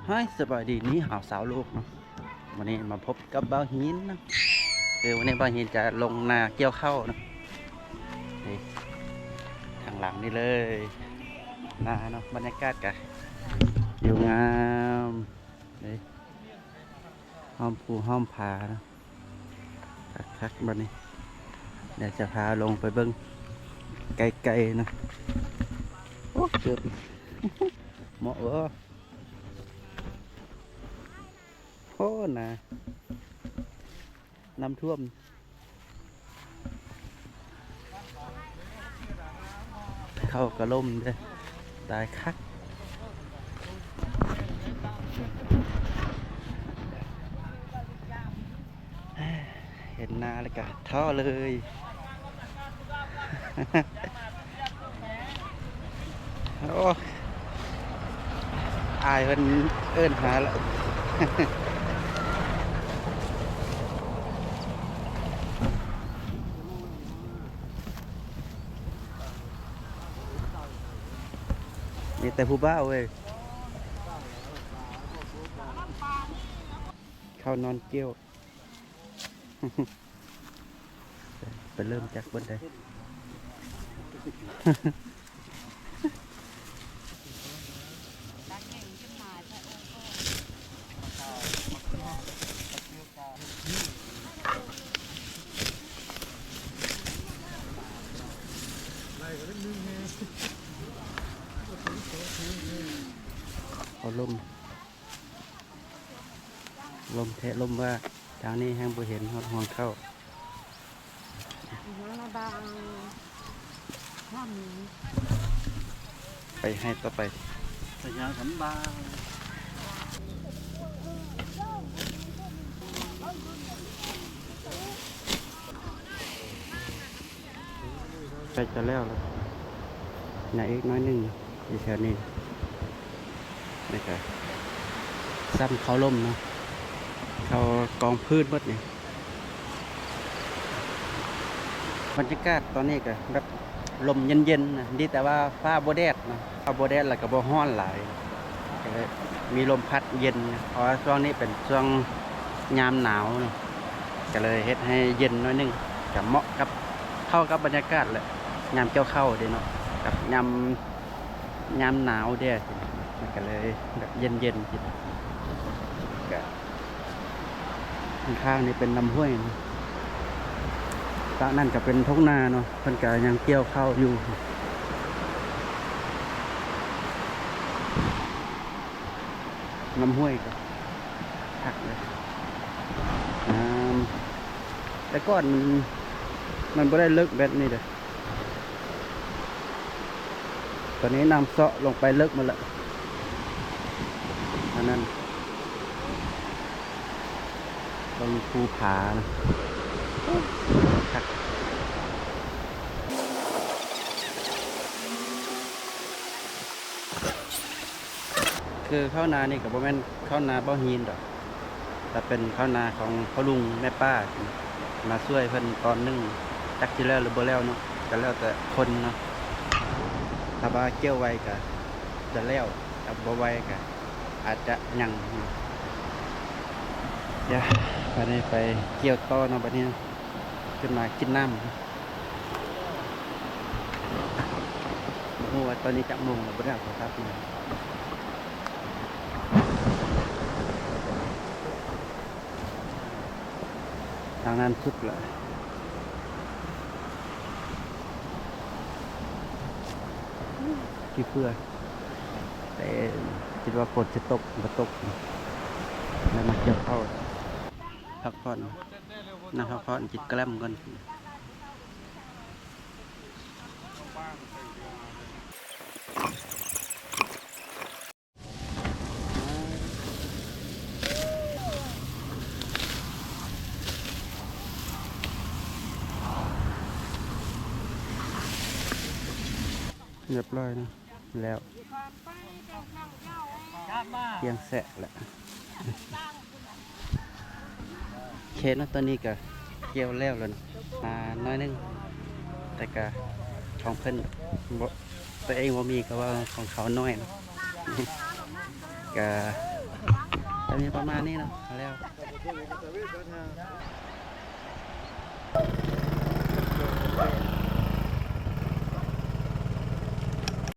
ให้สบายดีนี้หาวสาวลูกเนาะวันนี้มาพบกับบ่าวหินนะคือวันนี้บ่าวหินจะลงนาเกี่ยวข้าวนะนี่ทางหลังนี่เลยนาเนาะบรรยากาศกะอยู่งามนี่ห้อมภูห้อมผานะคักๆบัดนี้เดี๋ยวจะพาลงไปเบิ้งไกลๆนะโอ้เกือบเหมาะวะโอ้นะน้ำท่วมเข้ากระล่มเลยตายคักเห็นนาแล้วก็ท่อเลยโอ้อายเพิ่นเอิ้นหาแล้วมีแต่ผู้บ้าเว้ยเข้านอนเกี้ยว ไปเริ่มจากบนใดเอาลมแทะลมว่าทางนี้แห้งบ่เห็นฮอดห่วงเข้าไปให้ต่อไปสัญญาสันบางไปจะแล้วไหนอีกน้อยหนึ่งอยู่แถวนี้นะครับซ้ำเขาล่มเนาะเขากองพืชหมดนี่บรรยากาศตอนนี้ก็แบบลมเย็นๆนะดีแต่ว่าฟ้าโบแดดนะฟ้าโบแดดแล้วก็บ่ร้อนหลายก็เลยมีลมพัดเย็นนะเพราะว่าช่วงนี้เป็นช่วงยามหนาวเนาะก็เลยเฮ็ดให้เย็นน้อยหนึงก็เหมาะกับเข้ากับบรรยากาศแหละยามเกี่ยวข้าวเด้เนาะกับยามหนาวเด้มันก็เลยแบบเย็นๆจิก็ข้างๆนี่เป็นลำห้วยนะตะนั่นก็เป็นทุ่งนาเนาะเพิ่นก็ยังเกี่ยวข้าวอยู่ลำห้วยก็พักเลยแต่ก่อนมันไม่ได้ลึกแบบนี้เลยตอนนี้น้ำเซาะลงไปลึกมาแล้วอันนั้นตรงภูผานะคือข้าวนานี่กับโบแมนข้าวนาบ่ฮีนดอกแต่เป็นข้าวนาของพ่อลุงแม่ป้ามาช่วยเพิ่นตอนนึงจักสิแล้วหรือบ่แล้วเนาะก็แล้วแต่คนเนาะถ้าว่าเกี่ยวไวก็จะแล้วถ้าบ่ไวก็อาจจะยังเดี๋ยวไปนี่ไปเกี่ยวต่อเนาะบัดนี้ขึ้นมากินน้ำบ่ฮู้ว่าตอนนี้จักโมงแล้วบ่ได้เอาโทรศัพท์มาทางนั้นสุดเลยที่เพื่อแต่คิดว่าฝนจะตกมาตกแล้วมาเกี่ยวเข้าพักผ่อนพักผ่อนจิตแกล้มกันเรียบร้อยนะแล้วเพียงแสะแหละเคสนะตอนนี้ก็เกี่ยวแล้วเลยนะน้อยนึงแต่ก็ของเพิ่นตัวเองว่ามีก็ว่าของเขาน้อยนะก็ จะมีประมาณนี้เนาะเอาแล้ว